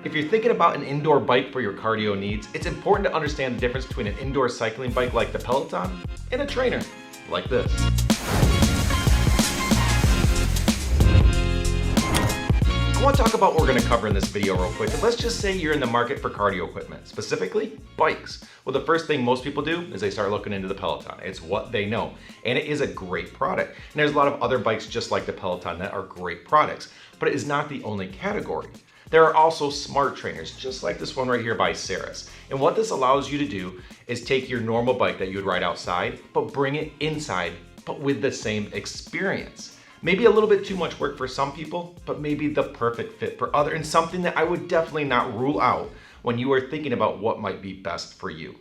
If you're thinking about an indoor bike for your cardio needs, it's important to understand the difference between an indoor cycling bike like the Peloton and a trainer like this. I want to talk about what we're going to cover in this video real quick. Let's just say you're in the market for cardio equipment, specifically bikes. Well, the first thing most people do is they start looking into the Peloton. It's what they know, and it is a great product. And there's a lot of other bikes just like the Peloton that are great products, but it is not the only category. There are also smart trainers, just like this one right here by Ceres. And what this allows you to do is take your normal bike that you would ride outside, but bring it inside, but with the same experience. Maybe a little bit too much work for some people, but maybe the perfect fit for others, and something that I would definitely not rule out when you are thinking about what might be best for you.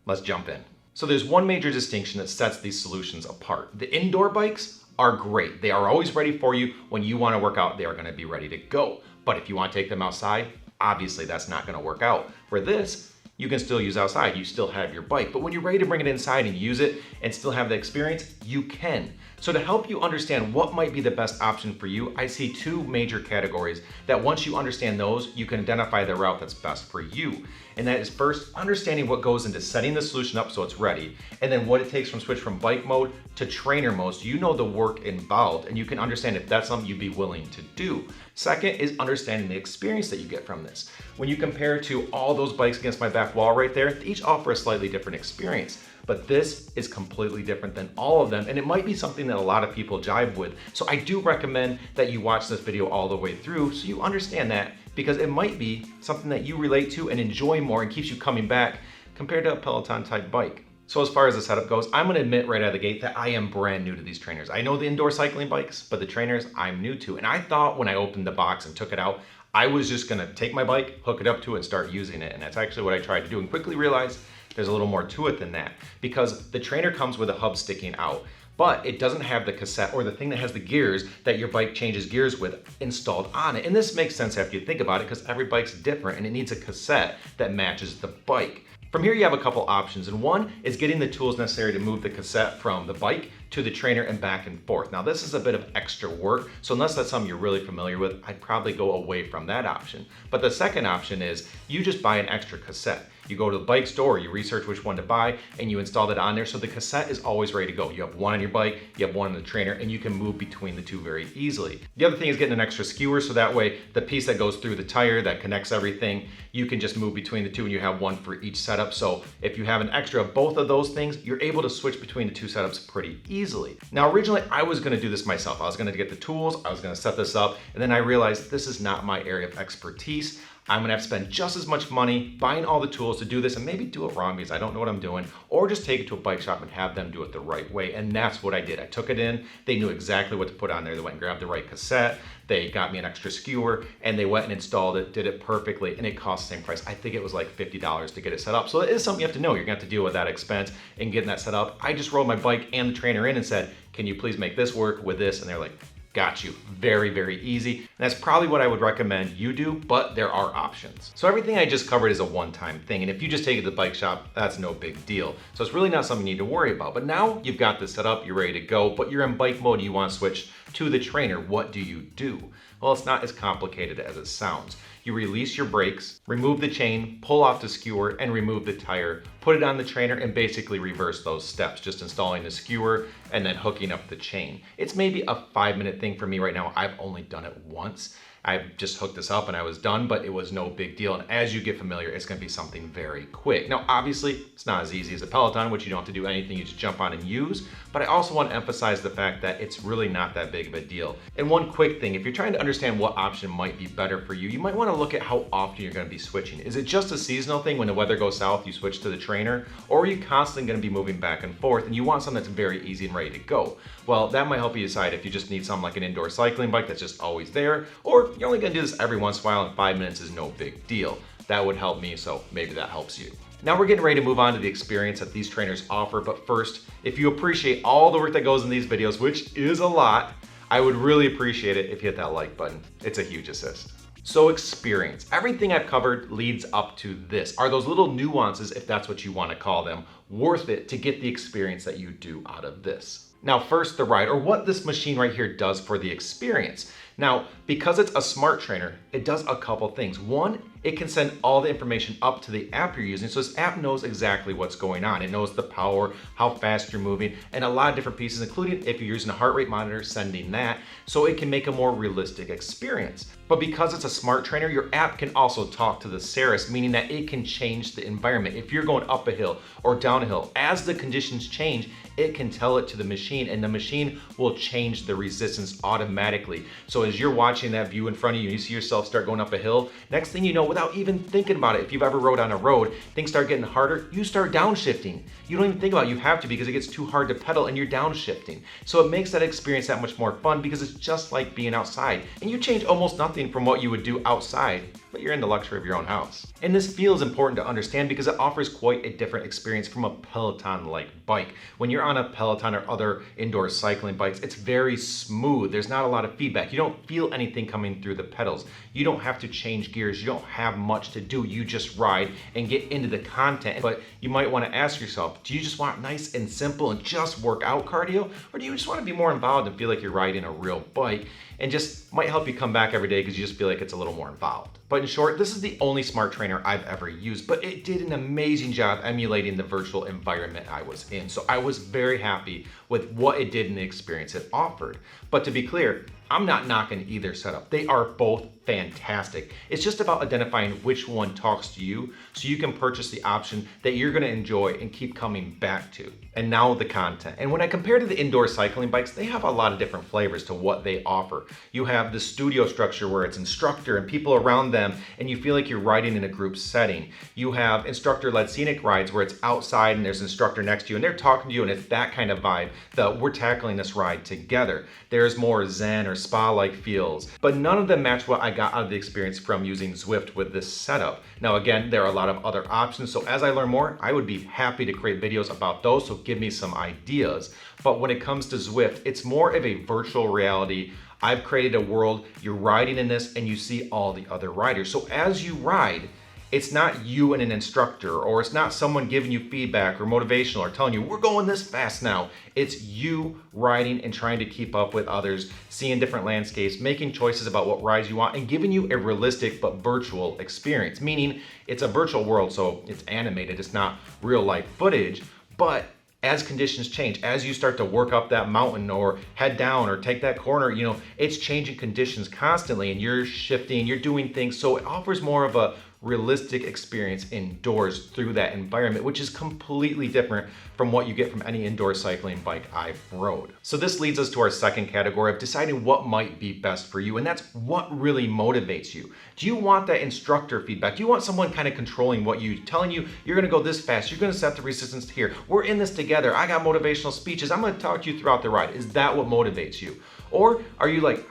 Let's jump in. So there's one major distinction that sets these solutions apart. The indoor bikes are great. They are always ready for you. When you want to work out, they are going to be ready to go. But if you want to take them outside, obviously that's not going to work out. For this, you can still use outside. You still have your bike. But when you're ready to bring it inside and use it and still have the experience, you can. So to help you understand what might be the best option for you, I see two major categories that once you understand those, you can identify the route that's best for you. And that is first, understanding what goes into setting the solution up so it's ready, and then what it takes from switch from bike mode to trainer mode so you know the work involved and you can understand if that's something you'd be willing to do. Second is understanding the experience that you get from this. When you compare to all those bikes against my back wall right there, they each offer a slightly different experience. But this is completely different than all of them, and it might be something that a lot of people jive with. So I do recommend that you watch this video all the way through so you understand that, because it might be something that you relate to and enjoy more and keeps you coming back compared to a Peloton type bike. So as far as the setup goes, I'm gonna admit right out of the gate that I am brand new to these trainers. I know the indoor cycling bikes, but the trainers I'm new to. And I thought when I opened the box and took it out, I was just gonna take my bike, hook it up to it, and start using it. And that's actually what I tried to do, and quickly realized there's a little more to it than that, because the trainer comes with a hub sticking out, but it doesn't have the cassette or the thing that has the gears that your bike changes gears with installed on it. And this makes sense after you think about it, because every bike's different and it needs a cassette that matches the bike. From here you have a couple options, and one is getting the tools necessary to move the cassette from the bike to the trainer and back and forth. Now this is a bit of extra work, so unless that's something you're really familiar with, I'd probably go away from that option. But the second option is you just buy an extra cassette. You go to the bike store, you research which one to buy, and you install that on there so the cassette is always ready to go. You have one on your bike, you have one on the trainer, and you can move between the two very easily. The other thing is getting an extra skewer, so that way the piece that goes through the tire that connects everything, you can just move between the two and you have one for each setup. So if you have an extra of both of those things, you're able to switch between the two setups pretty easily. Now originally I was gonna do this myself. I was gonna get the tools, I was gonna set this up, and then I realized this is not my area of expertise. I'm gonna have to spend just as much money buying all the tools to do this and maybe do it wrong because I don't know what I'm doing, or just take it to a bike shop and have them do it the right way. And that's what I did. I took it in, they knew exactly what to put on there. They went and grabbed the right cassette, they got me an extra skewer, and they went and installed it, did it perfectly, and it cost the same price. I think it was like $50 to get it set up. So it is something you have to know. You're gonna have to deal with that expense in getting that set up. I just rolled my bike and the trainer in and said, can you please make this work with this? And they're like, got you. Very, very easy. And that's probably what I would recommend you do, but there are options. So everything I just covered is a one-time thing. And if you just take it to the bike shop, that's no big deal. So it's really not something you need to worry about. But now you've got this set up, you're ready to go, but you're in bike mode and you want to switch to the trainer. What do you do? Well, it's not as complicated as it sounds. You release your brakes, remove the chain, pull off the skewer, and remove the tire, put it on the trainer, and basically reverse those steps, just installing the skewer and then hooking up the chain. It's maybe a 5-minute thing for me right now. I've only done it once. I just hooked this up and I was done, but it was no big deal. And as you get familiar, it's gonna be something very quick. Now, obviously, it's not as easy as a Peloton, which you don't have to do anything, you just jump on and use. But I also want to emphasize the fact that it's really not that big of a deal. And one quick thing, if you're trying to understand what option might be better for you, you might wanna look at how often you're gonna be switching. Is it just a seasonal thing when the weather goes south, you switch to the trainer? Or are you constantly gonna be moving back and forth and you want something that's very easy and ready to go? Well, that might help you decide if you just need something like an indoor cycling bike that's just always there, or you're only gonna do this every once in a while and 5 minutes is no big deal. That would help me, so maybe that helps you. Now we're getting ready to move on to the experience that these trainers offer, but first, if you appreciate all the work that goes in these videos, which is a lot, I would really appreciate it if you hit that like button. It's a huge assist. So experience. Everything I've covered leads up to this. Are those little nuances, if that's what you want to call them, worth it to get the experience that you do out of this? Now first, the ride, or what this machine right here does for the experience. Now, because it's a smart trainer, it does a couple things. One, it can send all the information up to the app you're using. So this app knows exactly what's going on. It knows the power, how fast you're moving, and a lot of different pieces, including if you're using a heart rate monitor, sending that, so it can make a more realistic experience. But because it's a smart trainer, your app can also talk to the Ceres, meaning that it can change the environment. If you're going up a hill or down a hill, as the conditions change, it can tell it to the machine, and the machine will change the resistance automatically. So as you're watching that view in front of you, you see yourself start going up a hill, next thing you know, without even thinking about it, if you've ever rode on a road, things start getting harder, you start downshifting. You don't even think about it, you have to, because it gets too hard to pedal and you're downshifting. So it makes that experience that much more fun, because it's just like being outside. And you change almost nothing from what you would do outside, but you're in the luxury of your own house. And this feels important to understand because it offers quite a different experience from a Peloton-like bike. When you're on a Peloton or other indoor cycling bikes, it's very smooth. There's not a lot of feedback. You don't feel anything coming through the pedals. You don't have to change gears. You don't have much to do. You just ride and get into the content. But you might want to ask yourself, do you just want nice and simple and just work out cardio? Or do you just want to be more involved and feel like you're riding a real bike, and just might help you come back every day because you just feel like it's a little more involved? But in short, this is the only smart trainer I've ever used, but it did an amazing job emulating the virtual environment I was in. So I was very happy with what it did and the experience it offered. But to be clear, I'm not knocking either setup. They are both fantastic. It's just about identifying which one talks to you so you can purchase the option that you're gonna enjoy and keep coming back to. And now the content. And when I compare to the indoor cycling bikes, they have a lot of different flavors to what they offer. You have the studio structure where it's instructor and people around them, and you feel like you're riding in a group setting. You have instructor-led scenic rides where it's outside and there's an instructor next to you and they're talking to you, and it's that kind of vibe that we're tackling this ride together. There's more zen or spa-like feels, but none of them match what I got out of the experience from using Zwift with this setup. Now again, there are a lot of other options, so as I learn more, I would be happy to create videos about those, so give me some ideas. But when it comes to Zwift, it's more of a virtual reality. I've created a world, you're riding in this and you see all the other riders. So as you ride, it's not you and an instructor, or it's not someone giving you feedback or motivational or telling you, we're going this fast now. It's you riding and trying to keep up with others, seeing different landscapes, making choices about what rides you want, and giving you a realistic but virtual experience. Meaning it's a virtual world, so it's animated, it's not real life footage, but as conditions change, as you start to work up that mountain or head down or take that corner, it's changing conditions constantly and you're shifting, you're doing things. So it offers more of a realistic experience indoors through that environment, which is completely different from what you get from any indoor cycling bike I've rode. So this leads us to our second category of deciding what might be best for you, and that's what really motivates you. Do you want that instructor feedback? Do you want someone kind of controlling what telling you, you're gonna go this fast, you're gonna set the resistance here, we're in this together, I got motivational speeches, I'm gonna talk to you throughout the ride. Is that what motivates you? Or are you like,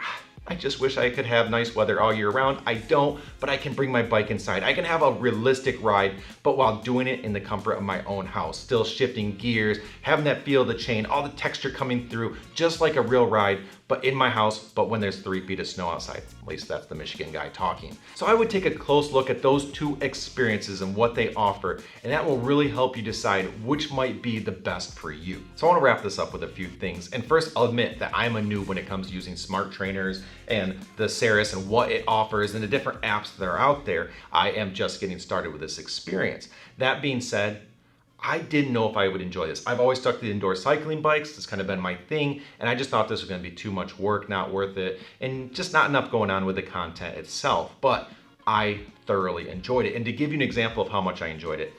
I just wish I could have nice weather all year round. I don't, but I can bring my bike inside. I can have a realistic ride, but while doing it in the comfort of my own house, still shifting gears, having that feel of the chain, all the texture coming through, just like a real ride, but in my house, but when there's 3 feet of snow outside. At least that's the Michigan guy talking. So I would take a close look at those two experiences and what they offer, and that will really help you decide which might be the best for you. So I want to wrap this up with a few things. And first, I'll admit that I'm a noob when it comes to using smart trainers and the Ceres and what it offers and the different apps that are out there. I am just getting started with this experience. That being said, I didn't know if I would enjoy this. I've always stuck to the indoor cycling bikes. It's kind of been my thing. And I just thought this was gonna be too much work, not worth it, and just not enough going on with the content itself. But I thoroughly enjoyed it. And to give you an example of how much I enjoyed it,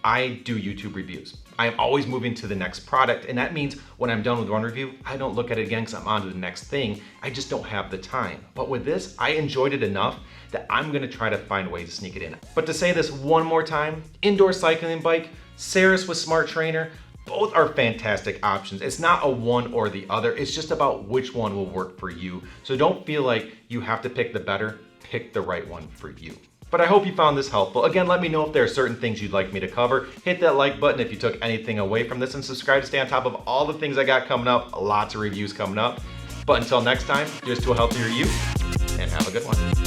I do YouTube reviews. I am always moving to the next product, and that means when I'm done with one review, I don't look at it again because I'm on to the next thing. I just don't have the time. But with this, I enjoyed it enough that I'm gonna try to find ways to sneak it in. But to say this one more time, indoor cycling bike, Ceres with Smart Trainer, both are fantastic options. It's not a one or the other, it's just about which one will work for you. So don't feel like you have to pick the better, pick the right one for you. But I hope you found this helpful. Again, let me know if there are certain things you'd like me to cover. Hit that like button if you took anything away from this, and subscribe to stay on top of all the things I got coming up. Lots of reviews coming up. But until next time, here's to a healthier you, and have a good one.